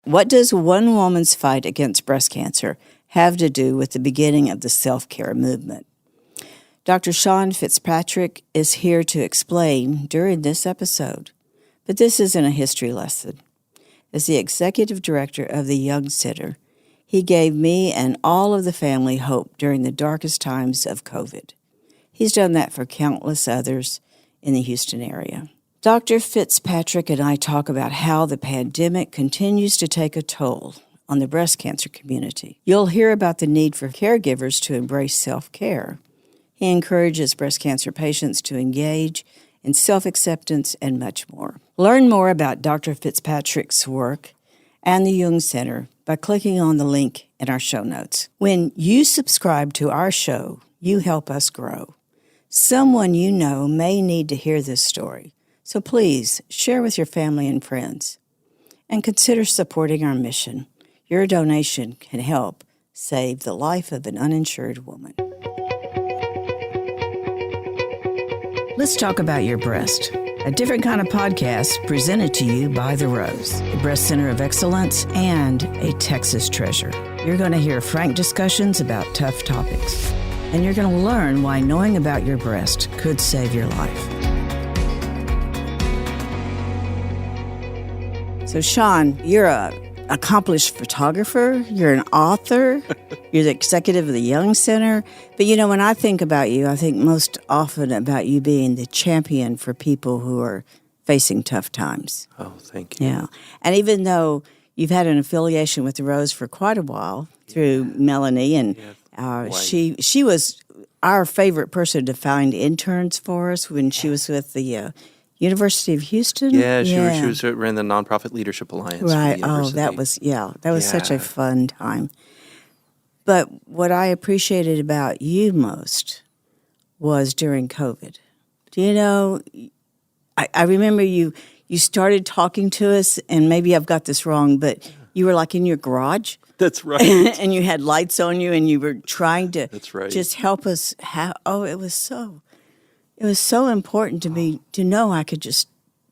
What does one woman's fight against breast cancer have to do with the beginning of the self-care movement? Dr. Sean Fitzpatrick is here to explain during this episode. But this isn't a history lesson. As the executive director of the Jung Center, he gave me and all of the family hope during the darkest times of COVID. He's done that for countless others in the Houston area. Dr. Fitzpatrick and I talk about how the pandemic continues to take a toll on the breast cancer community. You'll hear about the need for caregivers to embrace self-care. He encourages breast cancer patients to engage in self-acceptance and much more. Learn more about Dr. Fitzpatrick's work and the Jung Center by clicking on the link in our show notes. When you subscribe to our show, you help us grow. Someone you know may need to hear this story. So please share with your family and friends. And consider supporting our mission. Your donation can help save the life of an uninsured woman. Let's talk about your breast. A different kind of podcast presented to you by The Rose, a breast center of excellence and a Texas treasure. You're going to hear frank discussions about tough topics. And you're going to learn why knowing about your breast could save your life. So, Sean, you're an accomplished photographer, you're an author, you're the executive of the Jung Center. But, when I think about you, I think most often about you being the champion for people who are facing tough times. Oh, thank you. Yeah. And even though you've had an affiliation with the Rose for quite a while through Melanie, and she was our favorite person to find interns for us when she was with the University of Houston? Yeah, she ran the Nonprofit Leadership Alliance. Right. Oh, that was such a fun time. But what I appreciated about you most was during COVID. Do you know, I remember you started talking to us, and maybe I've got this wrong, but you were like in your garage. That's right. And you had lights on you, and you were trying to just help us. It was so important to me to know I could just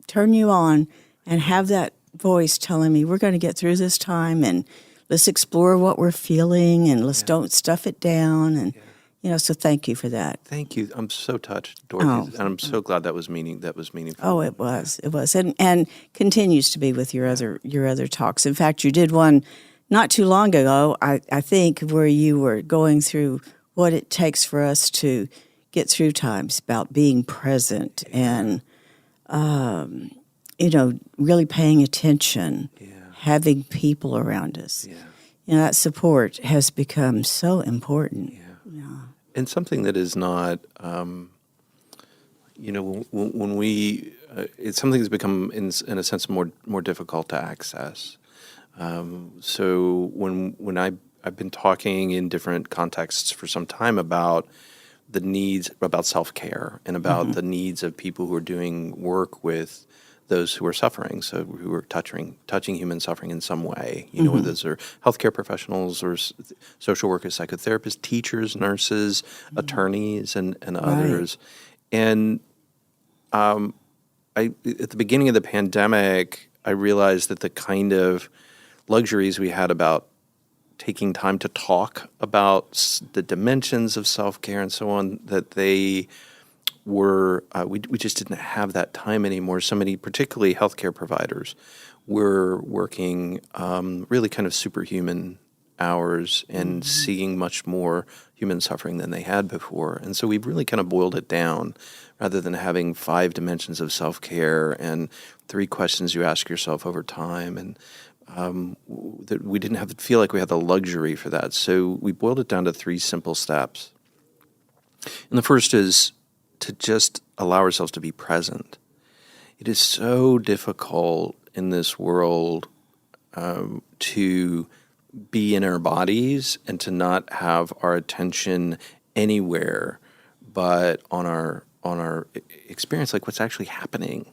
turn you on and have that voice telling me we're going to get through this time, and let's explore what we're feeling, and let's don't stuff it down. And so thank you for that. Thank you. I'm so touched, Dorothy, and I'm so glad that was meaningful. Oh, it was, and continues to be with your other talks. In fact, you did one not too long ago, I think, where you were going through what it takes for us to get through times, about being present and, really paying attention, having people around us. Yeah. That support has become so important. Yeah. And something that is not, when we, it's something that's become, in a sense, more difficult to access. So when I've been talking in different contexts for some time about the needs, about self-care, and about the needs of people who are doing work with those who are suffering, so who are touching human suffering in some way, whether those are healthcare professionals or social workers, psychotherapists, teachers, nurses, attorneys, and others. And at the beginning of the pandemic, I realized that the kind of luxuries we had about taking time to talk about the dimensions of self-care and so on, that they were, we just didn't have that time anymore. So many, particularly healthcare providers, were working really kind of superhuman hours and seeing much more human suffering than they had before. And so we've really kind of boiled it down, rather than having 5 dimensions of self-care and 3 questions you ask yourself over time, and that we didn't feel like we had the luxury for that. So we boiled it down to 3 simple steps. And the first is to just allow ourselves to be present. It is so difficult in this world to be in our bodies and to not have our attention anywhere but on our experience, like what's actually happening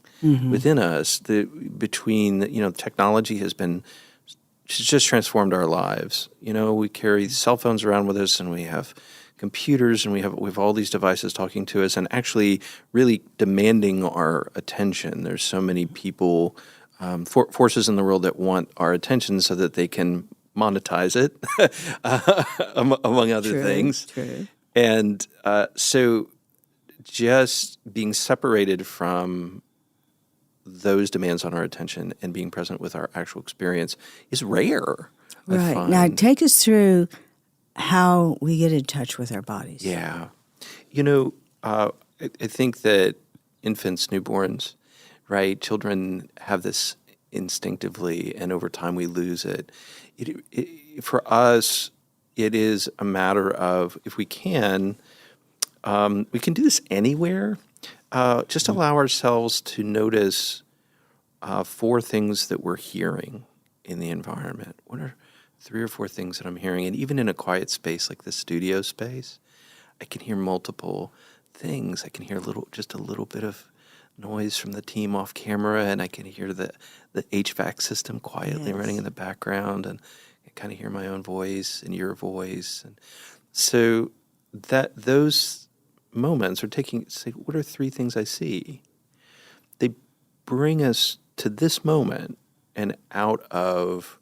within us. Technology has just transformed our lives. We carry cell phones around with us, and we have computers, and we have all these devices talking to us and actually really demanding our attention. There's so many people forces in the world that want our attention so that they can monetize it, among other things. True. And so just being separated from those demands on our attention and being present with our actual experience is rare. I Right. find. Now, take us through how we get in touch with our bodies. Yeah. I think that infants, newborns, right, children have this instinctively, and over time we lose it. For us, it is a matter of, if we can do this anywhere. Just allow ourselves to notice 4 things that we're hearing in the environment. What are 3 or 4 things that I'm hearing? And even in a quiet space like the studio space, I can hear multiple things. I can hear just a little bit of noise from the team off camera, and I can hear the HVAC system quietly running in the background, and I kind of hear my own voice and your voice. And so those moments are say, what are 3 things I see? They bring us to this moment and out of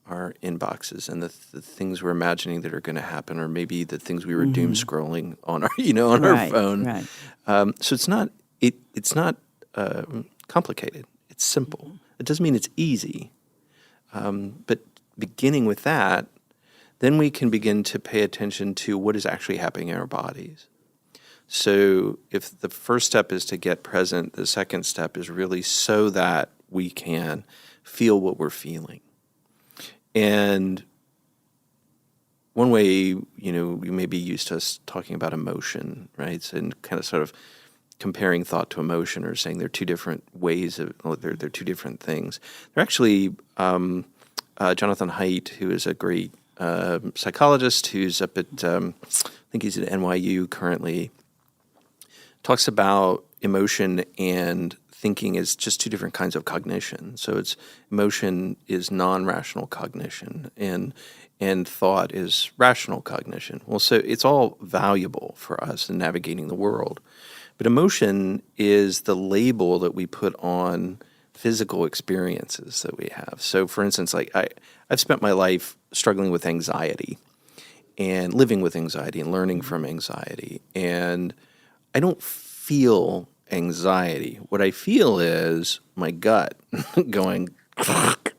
our inboxes and the things we're imagining that are going to happen, or maybe the things we were doom scrolling on our, our phone. Right. So it's not complicated. It's simple. It doesn't mean it's easy. But beginning with that, then we can begin to pay attention to what is actually happening in our bodies. So if the first step is to get present, the second step is really so that we can feel what we're feeling. And one way, you may be used to us talking about emotion, right? So, and kind of sort of comparing thought to emotion, or saying they're 2 different ways they're 2 different things. They're actually, Jonathan Haidt, who is a great psychologist who's up at, I think he's at NYU currently, talks about emotion and thinking as just 2 different kinds of cognition. So emotion is non-rational cognition, and thought is rational cognition. Well, so it's all valuable for us in navigating the world. But emotion is the label that we put on physical experiences that we have. So, for instance, like I've spent my life struggling with anxiety and living with anxiety and learning from anxiety. And I don't feel anxiety. What I feel is my gut going, what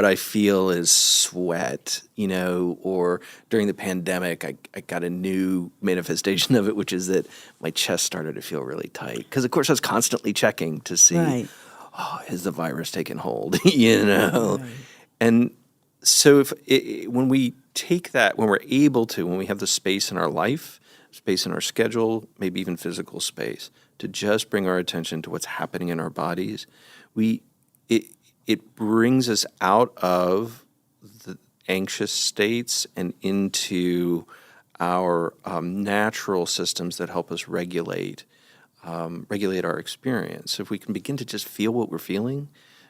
I feel is sweat, or during the pandemic, I got a new manifestation of it, which is that my chest started to feel really tight. Because, of course, I was constantly checking to see, has the virus taken hold, Right. And so when we take that, when we have the space in our life, space in our schedule, maybe even physical space, to just bring our attention to what's happening in our bodies, it brings us out of the anxious states and into our natural systems that help us regulate our experience. If we can begin to just feel what we're feeling,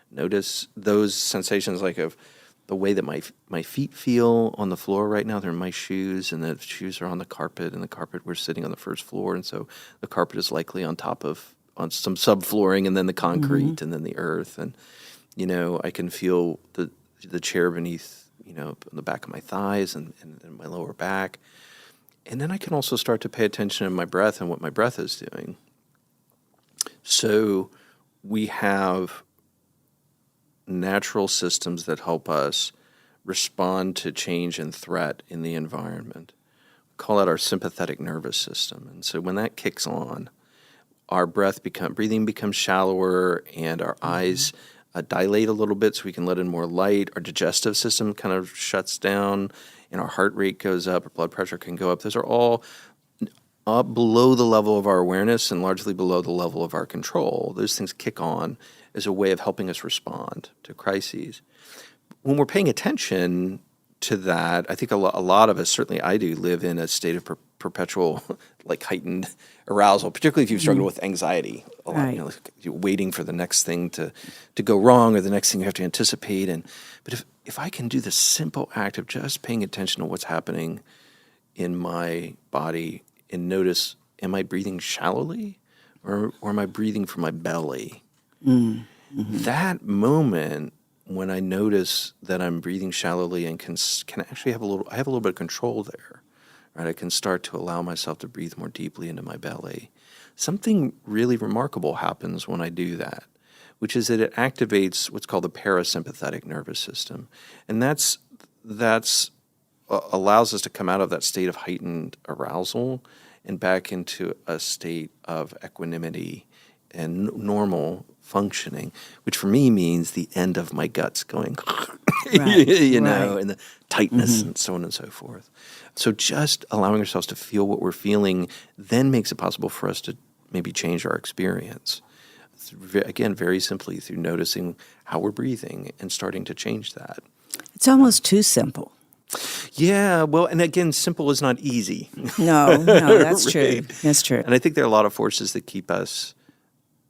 notice those sensations, like of the way that my feet feel on the floor right now. They're in my shoes, and the shoes are on the carpet, and the carpet, we're sitting on the first floor, and so the carpet is likely on some subflooring, and then the concrete, and then the earth, and I can feel the chair beneath, on the back of my thighs and my lower back, and then I can also start to pay attention to my breath and what my breath is doing. So we have natural systems that help us respond to change and threat in the environment. We call that our sympathetic nervous system. And so when that kicks on, our breathing becomes shallower, and our eyes dilate a little bit so we can let in more light. Our digestive system kind of shuts down, and our heart rate goes up, our blood pressure can go up. Those are all up below the level of our awareness and largely below the level of our control. Those things kick on as a way of helping us respond to crises. When we're paying attention to that, I think a lot of us, certainly I do, live in a state of perpetual, heightened arousal, particularly if you've struggled with anxiety a lot. Right. You're waiting for the next thing to go wrong, or the next thing you have to anticipate. But if I can do the simple act of just paying attention to what's happening in my body and notice, am I breathing shallowly, or am I breathing from my belly? That moment when I notice that I'm breathing shallowly and can actually have I have a little bit of control there, right? I can start to allow myself to breathe more deeply into my belly. Something really remarkable happens when I do that, which is that it activates what's called the parasympathetic nervous system. And that's allows us to come out of that state of heightened arousal and back into a state of equanimity and normal functioning, which for me means the end of my guts going, Right, and the tightness and so on and so forth. So just allowing ourselves to feel what we're feeling then makes it possible for us to maybe change our experience. Again, very simply through noticing how we're breathing and starting to change that. It's almost too simple. Yeah, well, and again, simple is not easy. No, that's true. Right. That's true. And I think there are a lot of forces that keep us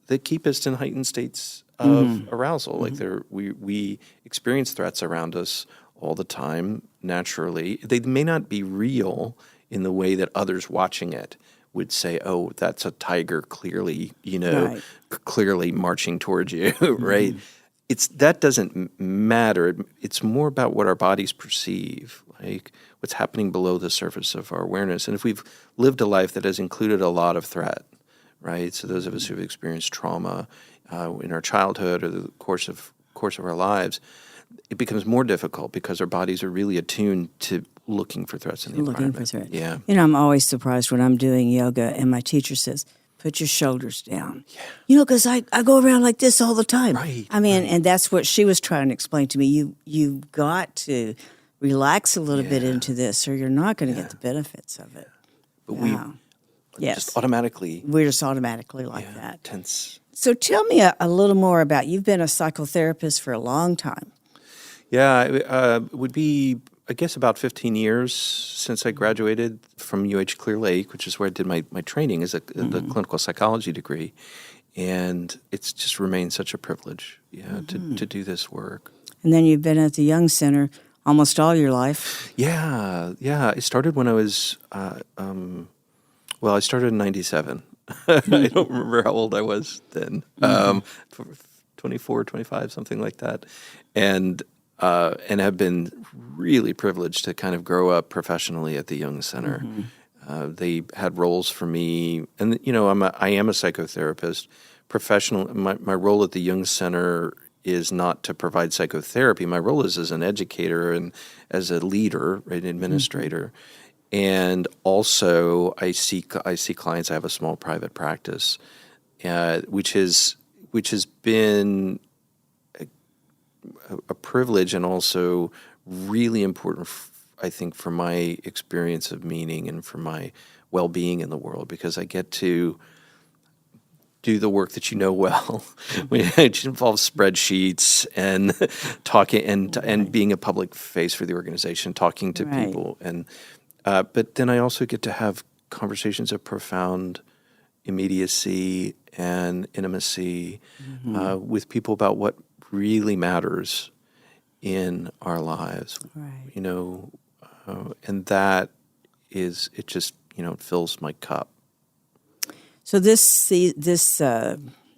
in heightened states of arousal. Like we experience threats around us all the time, naturally. They may not be real in the way that others watching it would say, oh, that's a tiger clearly, Right. clearly marching towards you, right? That doesn't matter. It's more about what our bodies perceive, like what's happening below the surface of our awareness. And if we've lived a life that has included a lot of threat, right? So those of us who've experienced trauma in our childhood or the course of our lives, it becomes more difficult because our bodies are really attuned to looking for threats in the environment. Looking for threat. Yeah. I'm always surprised when I'm doing yoga and my teacher says, put your shoulders down. Yeah. Because I go around like this all the time. Right. And that's what she was trying to explain to me. You've got to relax a little bit into this or you're not going to get the benefits of it. But Yes. we're just automatically like that. Tense. So tell me a little more about, you've been a psychotherapist for a long time. Yeah, it would be, I guess, about 15 years since I graduated from UH Clear Lake, which is where I did my training as the clinical psychology degree. And it's just remained such a privilege, to do this work. And then you've been at the Jung Center almost all your life. Yeah. I started when I was, I started in 97. I don't remember how old I was then. 24, 25, something like that. And have been really privileged to kind of grow up professionally at the Jung Center. They had roles for me, and I am a psychotherapist. Professional. My role at the Jung Center is not to provide psychotherapy. My role is as an educator and as a leader, an administrator. And also, I see clients. I have a small private practice, which has been a privilege and also really important, I think, for my experience of meaning and for my well-being in the world, because I get to do the work that well, which involves spreadsheets and talking and being a public face for the organization, talking to people, and but then I also get to have conversations of profound immediacy and intimacy with people about what really matters in our lives, and that is, it just, fills my cup. So this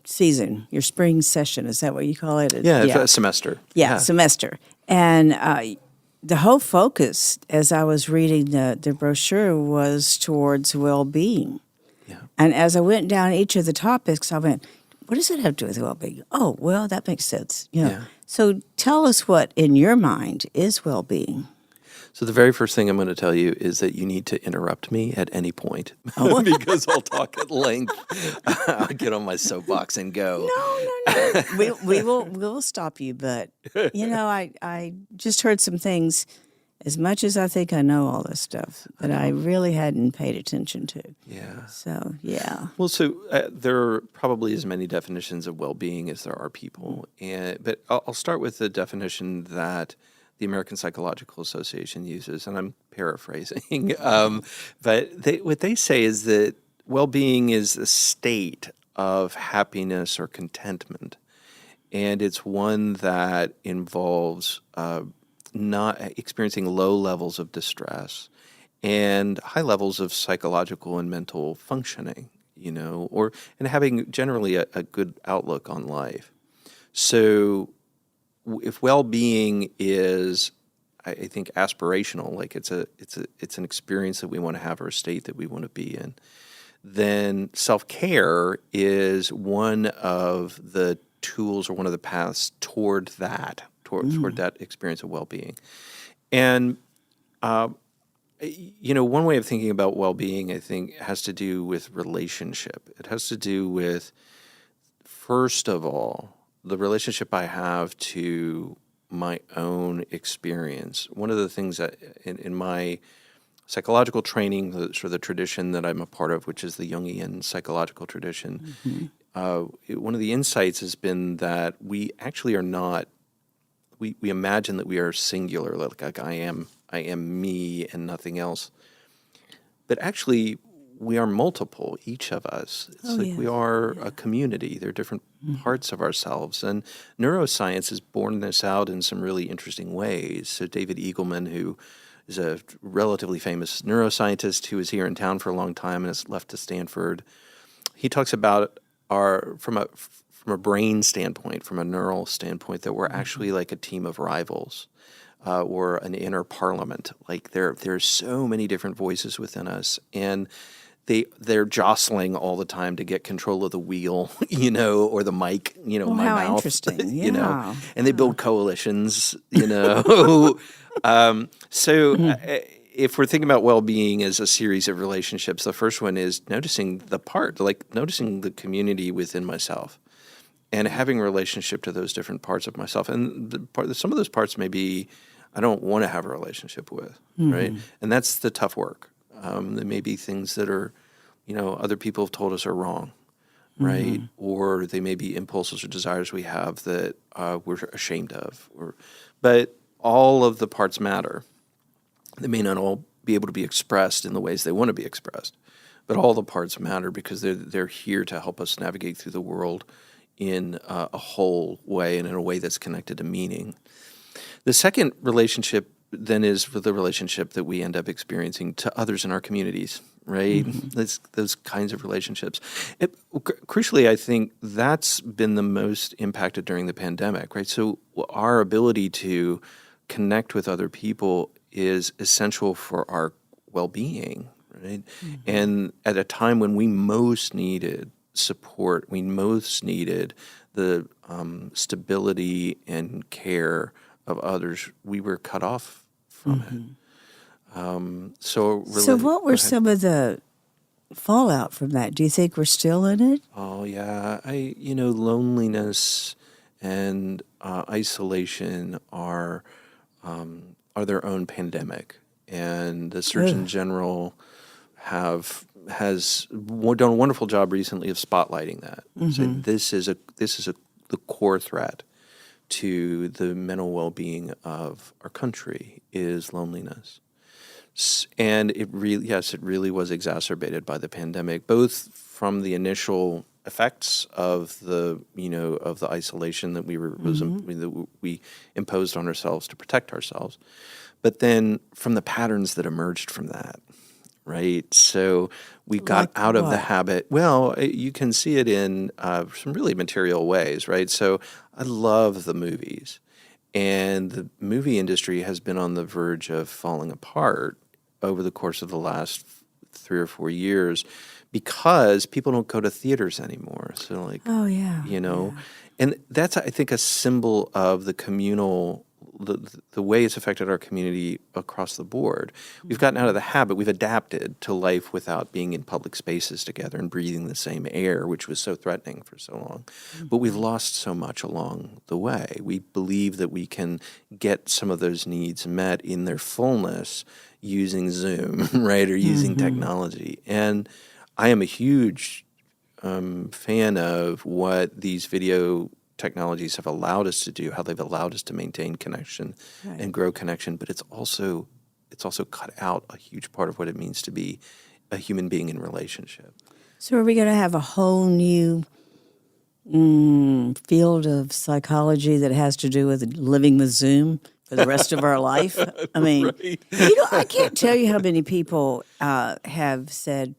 season, your spring session, is that what you call it? A semester. Yeah, semester. And the whole focus, as I was reading the brochure, was towards well-being. Yeah. And as I went down each of the topics, I went, what does it have to do with well-being? Oh, well, that makes sense. Yeah. So tell us what, in your mind, is well-being. So the very first thing I'm going to tell you is that you need to interrupt me at any point because I'll talk at length. I'll get on my soapbox and go. No. We'll stop you, but I just heard some things. As much as I think I know all this stuff, that I really hadn't paid attention to. Yeah. So, yeah. Well, there are probably as many definitions of well-being as there are people. But I'll start with the definition that the American Psychological Association uses, and I'm paraphrasing. But what they say is that well-being is a state of happiness or contentment. And it's one that involves not experiencing low levels of distress and high levels of psychological and mental functioning. and having generally a good outlook on life. So if well-being is, I think, aspirational, like it's an experience that we want to have or a state that we want to be in, then self-care is one of the tools or one of the paths toward that experience of well-being. And one way of thinking about well-being, I think, has to do with relationship. It has to do with, first of all, the relationship I have to my own experience. One of the things that in my psychological training, the tradition that I'm a part of, which is the Jungian psychological tradition, one of the insights has been that we actually are not, we imagine that we are singular, like I am me and nothing else. But actually, we are multiple, each of us. It's we are a community. There are different parts of ourselves. And neuroscience has borne this out in some really interesting ways. So David Eagleman, who is a relatively famous neuroscientist who was here in town for a long time and has left to Stanford, he talks about from a brain standpoint, from a neural standpoint, that we're actually like a team of rivals. Or an inner parliament. Like there's so many different voices within us, and they're jostling all the time to get control of the wheel, or the mic, my how mouth, interesting, yeah. And they build coalitions, if we're thinking about well-being as a series of relationships, the first one is noticing noticing the community within myself. And having a relationship to those different parts of myself. And some of those parts may be I don't want to have a relationship with, right? And that's the tough work. There may be things that are, other people have told us are wrong, right? Or they may be impulses or desires we have that we're ashamed of. But all of the parts matter. They may not all be able to be expressed in the ways they want to be expressed. But all the parts matter because they're here to help us navigate through the world in a whole way and in a way that's connected to meaning. The second relationship then is the relationship that we end up experiencing to others in our communities, right? Those kinds of relationships. Crucially, I think that's been the most impacted during the pandemic, right? So our ability to connect with other people is essential for our well-being, right? And at a time when we most needed support, we most needed the stability and care of others, we were cut off from it. So what were some of the fallout from that? Do you think we're still in it? Oh yeah, loneliness and isolation are their own pandemic, and the Surgeon General has done a wonderful job recently of spotlighting that. So this is the core threat to the mental well-being of our country is loneliness. And it really was exacerbated by the pandemic, both from the initial effects of the isolation that we imposed on ourselves to protect ourselves, but then from the patterns that emerged from that. Right, so we got out of the habit. Well, you can see it in some really material ways, right? So I love the movies, and the movie industry has been on the verge of falling apart over the course of the last 3 or 4 years because people don't go to theaters anymore. So and that's, I think, a symbol of the communal. The way it's affected our community across the board. We've gotten out of the habit. We've adapted to life without being in public spaces together and breathing the same air, which was so threatening for so long. But we've lost so much along the way. We believe that we can get some of those needs met in their fullness using Zoom, right, or using technology. And I am a huge fan of what these video technologies have allowed us to do, how they've allowed us to maintain connection and grow connection, but it's also cut out a huge part of what it means to be a human being in relationship. So are we going to have a whole new field of psychology that has to do with living with Zoom for the rest of our life? I mean, I can't tell you how many people have said,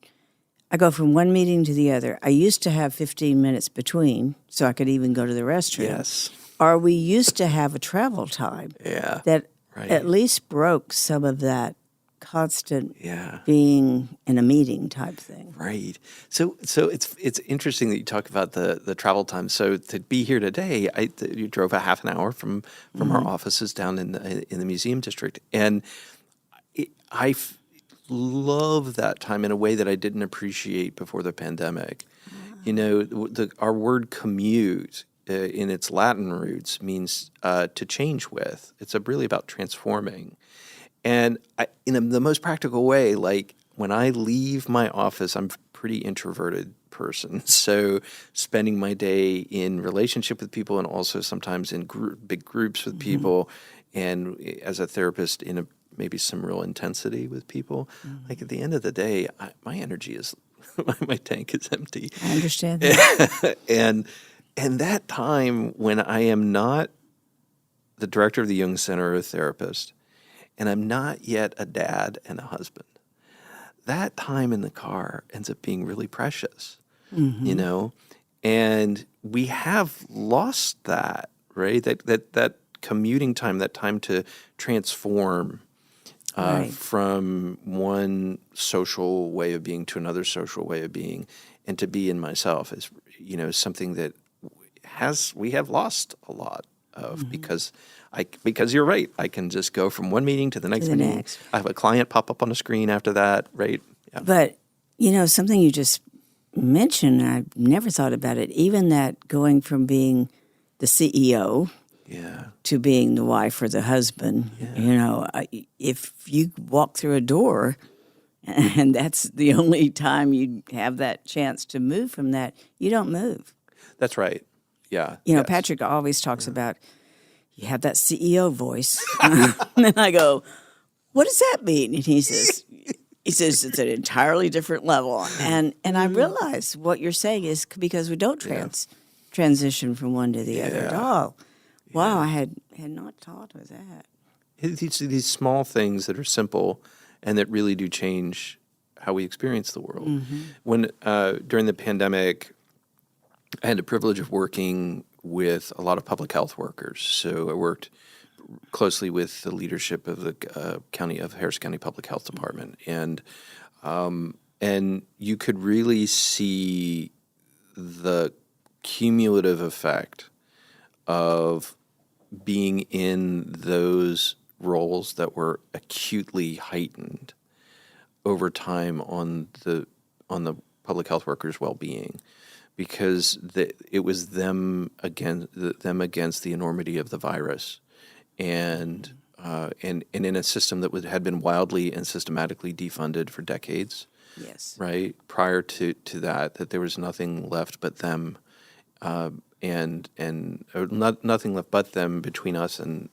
I go from one meeting to the other. I used to have 15 minutes between, so I could even go to the restroom. Yes. Or we used to have a travel time that Right. at least broke some of that constant Yeah. being in a meeting type thing. Right. So it's interesting that you talk about the travel time. So to be here today, you drove a half an hour from our offices down in the museum district, and love that time in a way that I didn't appreciate before the pandemic. You know, our word commute in its Latin roots means to change with. It's really about transforming. And in the most practical way, like when I leave my office, I'm a pretty introverted person. So spending my day in relationship with people and also sometimes in big groups with people, and as a therapist in maybe some real intensity with people. Like at the end of the day, my energy is, my tank is empty. I understand that. and that time when I am not the director of the Jung Center or a therapist, and I'm not yet a dad and a husband, that time in the car ends up being really precious, you know? And we have lost that, right? That commuting time, that time to transform Right. from one social way of being to another social way of being, and to be in myself is, you know, something that we have lost a lot of because you're right. I can just go from one meeting to the next meeting. I have a client pop up on the screen after that, right? Yeah. But, you know, something you just mentioned, I've never thought about it, even that going from being the CEO to being the wife or the husband, you know, if you walk through a door and that's the only time you have that chance to move from that, you don't move. That's right. Yeah. You know, Patrick always talks about you have that CEO voice. And then I go, what does that mean? And he says it's an entirely different level. And I realize what you're saying is because we don't transition from one to the other at all. Wow, I had not thought of that. These small things that are simple and that really do change how we experience the world. When during the pandemic, I had the privilege of working with a lot of public health workers. So I worked closely with the leadership of the Harris County Public Health Department, and you could really see the cumulative effect of being in those roles that were acutely heightened over time on the public health workers' well-being, because it was them against the enormity of the virus, and in a system that had been wildly and systematically defunded for decades. Yes. Right. Prior to that there was nothing left but them, nothing left but them between us and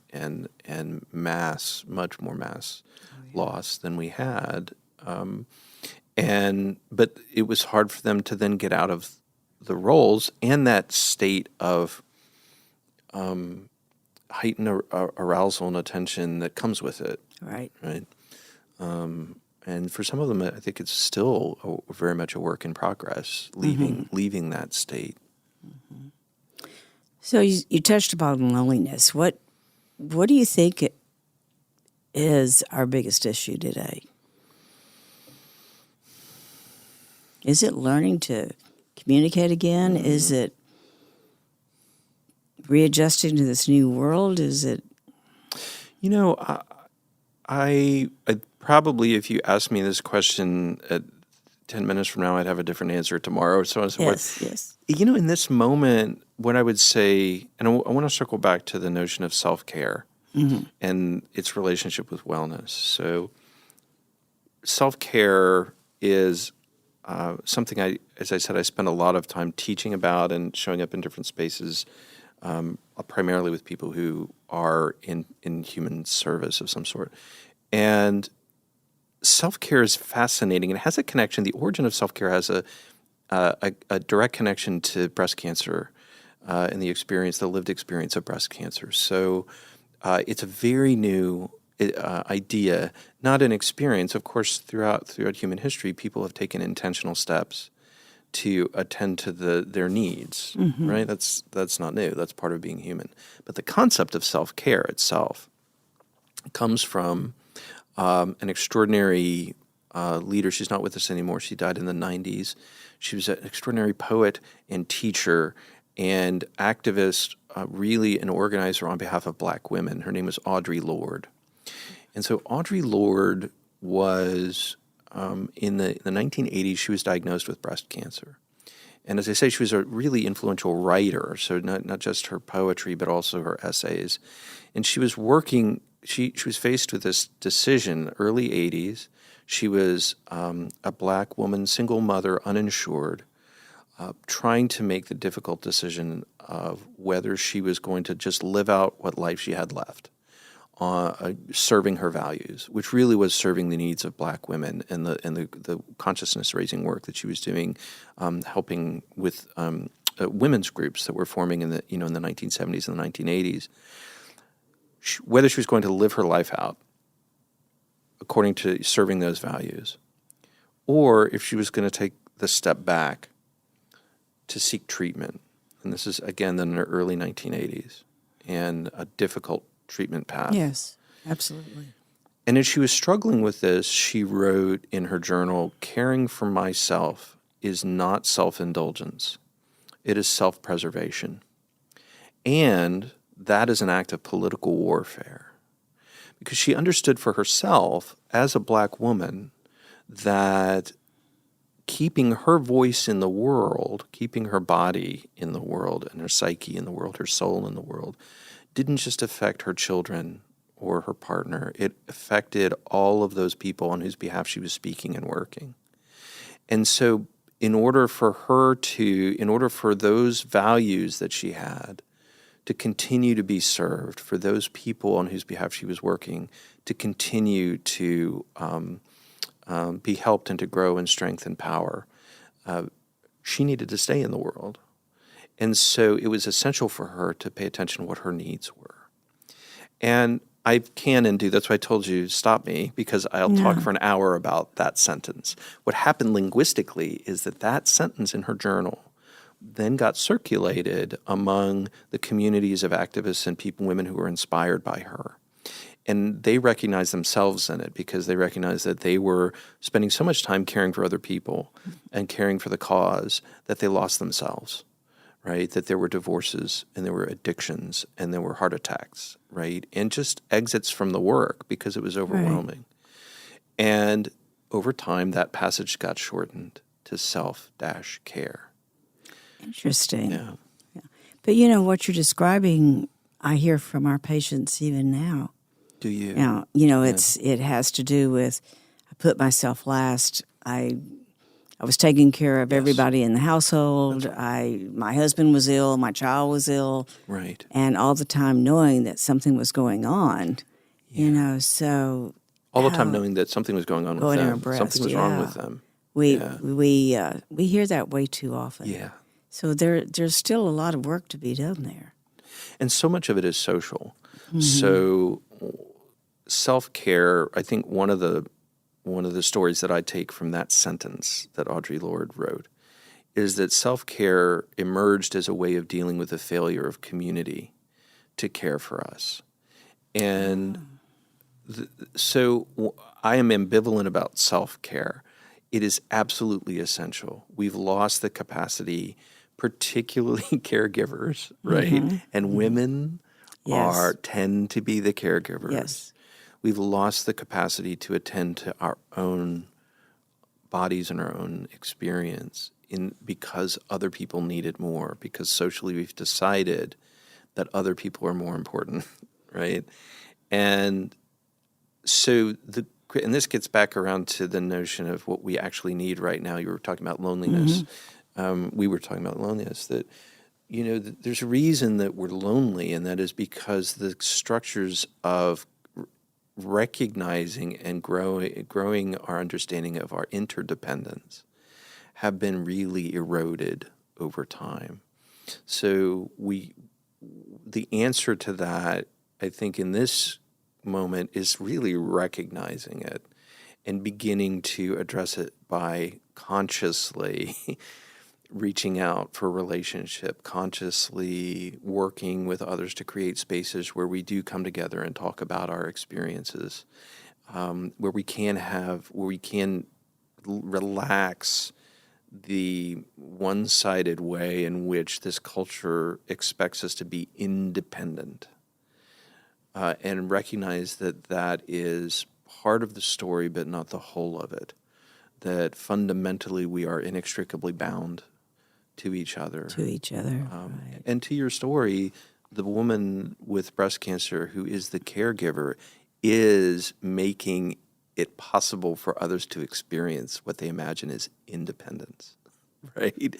much more mass loss than we had. But it was hard for them to then get out of the roles and that state of heightened arousal and attention that comes with it. Right. Right. And for some of them, I think it's still very much a work in progress, leaving that state. So you touched upon loneliness. What do you think is our biggest issue today? Is it learning to communicate again? Is it readjusting to this new world? Is it? You know, I probably, if you asked me this question at 10 minutes from now, I'd have a different answer tomorrow. So on and so forth. Yes. You know, in this moment, what I would say, and I want to circle back to the notion of self-care and its relationship with wellness. So self-care is something as I said, I spend a lot of time teaching about and showing up in different spaces, primarily with people who are in human service of some sort. And self-care is fascinating. It has a connection. The origin of self-care has a direct connection to breast cancer and the lived experience of breast cancer. So it's a very new idea, not an experience. Of course, throughout human history, people have taken intentional steps to attend to their needs, right? That's not new. That's part of being human. But the concept of self-care itself comes from an extraordinary leader. She's not with us anymore. She died in the 90s. She was an extraordinary poet and teacher and activist, really an organizer on behalf of Black women. Her name was Audre Lorde. And so Audre Lorde was, in the 1980s, she was diagnosed with breast cancer. And as I say, she was a really influential writer, so not just her poetry, but also her essays. And she was working, she was faced with this decision, early 80s. She was a Black woman, single mother, uninsured, trying to make the difficult decision of whether she was going to just live out what life she had left, serving her values, which really was serving the needs of Black women and the consciousness raising work that she was doing, helping with women's groups that were forming in the 1970s and the 1980s. Whether she was going to live her life out according to serving those values, or if she was going to take the step back to seek treatment. And this is, again, in the early 1980s, and a difficult treatment path. Yes, absolutely. And as she was struggling with this, she wrote in her journal, "Caring for myself is not self-indulgence. It is self-preservation. And that is an act of political warfare." Because she understood for herself, as a Black woman, that keeping her voice in the world, keeping her body in the world and her psyche in the world, her soul in the world, didn't just affect her children or her partner. It affected all of those people on whose behalf she was speaking and working. And so in order for those values that she had to continue to be served, for those people on whose behalf she was working to continue to be helped and to grow in strength and power, she needed to stay in the world. And so it was essential for her to pay attention to what her needs were. And I can and do, that's why I told you, stop me, because I'll talk for an hour about that sentence. What happened linguistically is that sentence in her journal then got circulated among the communities of activists and women who were inspired by her. And they recognized themselves in it because they recognized that they were spending so much time caring for other people and caring for the cause that they lost themselves, right? That there were divorces and there were addictions and there were heart attacks, right? And just exits from the work because it was overwhelming. Right. And over time, that passage got shortened to self-care. Interesting. Yeah. But what you're describing, I hear from our patients even now. Do you? Now, it has to do with, I put myself last. I was taking care of everybody in the household. Right. My husband was ill. My child was ill. Right. And all the time knowing that something was going on, so. All the time knowing that something was going on with them. Something was wrong with them. We hear that way too often. Yeah. So there's still a lot of work to be done there. And so much of it is social. Mm-hmm. So self-care, I think one of the stories that I take from that sentence that Audre Lorde wrote is that self-care emerged as a way of dealing with the failure of community to care for us. And so I am ambivalent about self-care. It is absolutely essential. We've lost the capacity, particularly caregivers, right? Mm-hmm. And women tend to be the caregivers. Yes. We've lost the capacity to attend to our own bodies and our own experience because other people need it more, because socially we've decided that other people are more important, right? And so and this gets back around to the notion of what we actually need right now. You were talking about loneliness. Mm-hmm. We were talking about loneliness, that, there's a reason that we're lonely, and that is because the structures of recognizing and growing our understanding of our interdependence have been really eroded over time. So the answer to that, I think, in this moment is really recognizing it and beginning to address it by consciously reaching out for relationship, consciously working with others to create spaces where we do come together and talk about our experiences, where we can relax the one-sided way in which this culture expects us to be independent, and recognize that that is part of the story but not the whole of it, that fundamentally we are inextricably bound to each other. Right. And to your story, the woman with breast cancer who is the caregiver is making it possible for others to experience what they imagine is independence, right?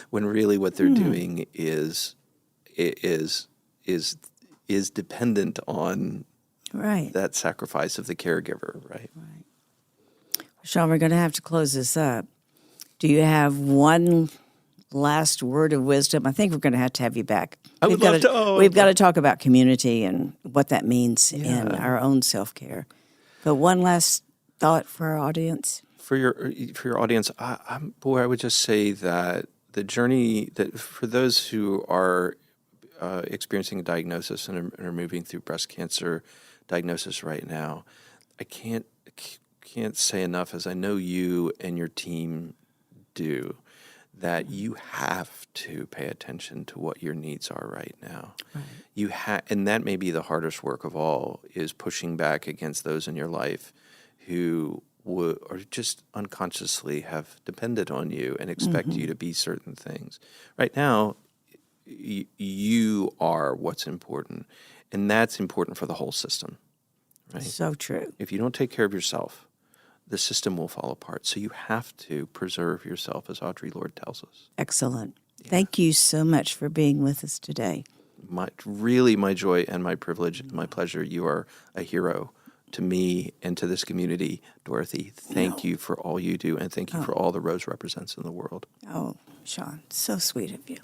When really what they're doing is dependent on that sacrifice of the caregiver, right? Sean, we're going to have to close this up. Do you have one last word of wisdom? I think we're going to have you back. I would love to. We've got to talk about community and what that means in our own self-care. But one last thought for our audience? For your audience, I would just say that the journey, that for those who are experiencing a diagnosis and are moving through breast cancer diagnosis right now, I can't say enough, as I know you and your team do, that you have to pay attention to what your needs are right now. Right. And that may be the hardest work of all, is pushing back against those in your life who or just unconsciously have depended on you and expect you to be certain things. Right now, you are what's important, and that's important for the whole system. Right? So true. If you don't take care of yourself, the system will fall apart. So you have to preserve yourself, as Audre Lorde tells us. Excellent. Yeah. Thank you so much for being with us today. Really my joy and my privilege and my pleasure. You are a hero to me and to this community, Dorothy. Thank you for all you do, and thank you for all the Rose represents in the world. Oh, Sean, so sweet of you.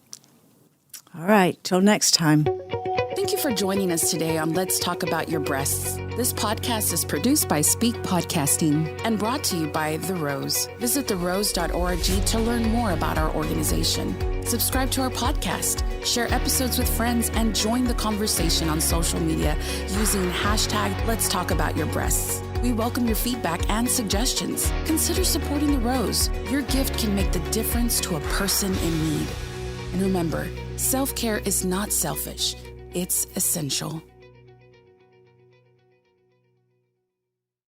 All right, till next time. Thank you for joining us today on Let's Talk About Your Breasts. This podcast is produced by Speak Podcasting and brought to you by The Rose. Visit therose.org to learn more about our organization. Subscribe to our podcast, share episodes with friends, and join the conversation on social media using hashtag Let's Talk About Your Breasts. We welcome your feedback and suggestions. Consider supporting The Rose. Your gift can make the difference to a person in need. And remember, self-care is not selfish. It's essential.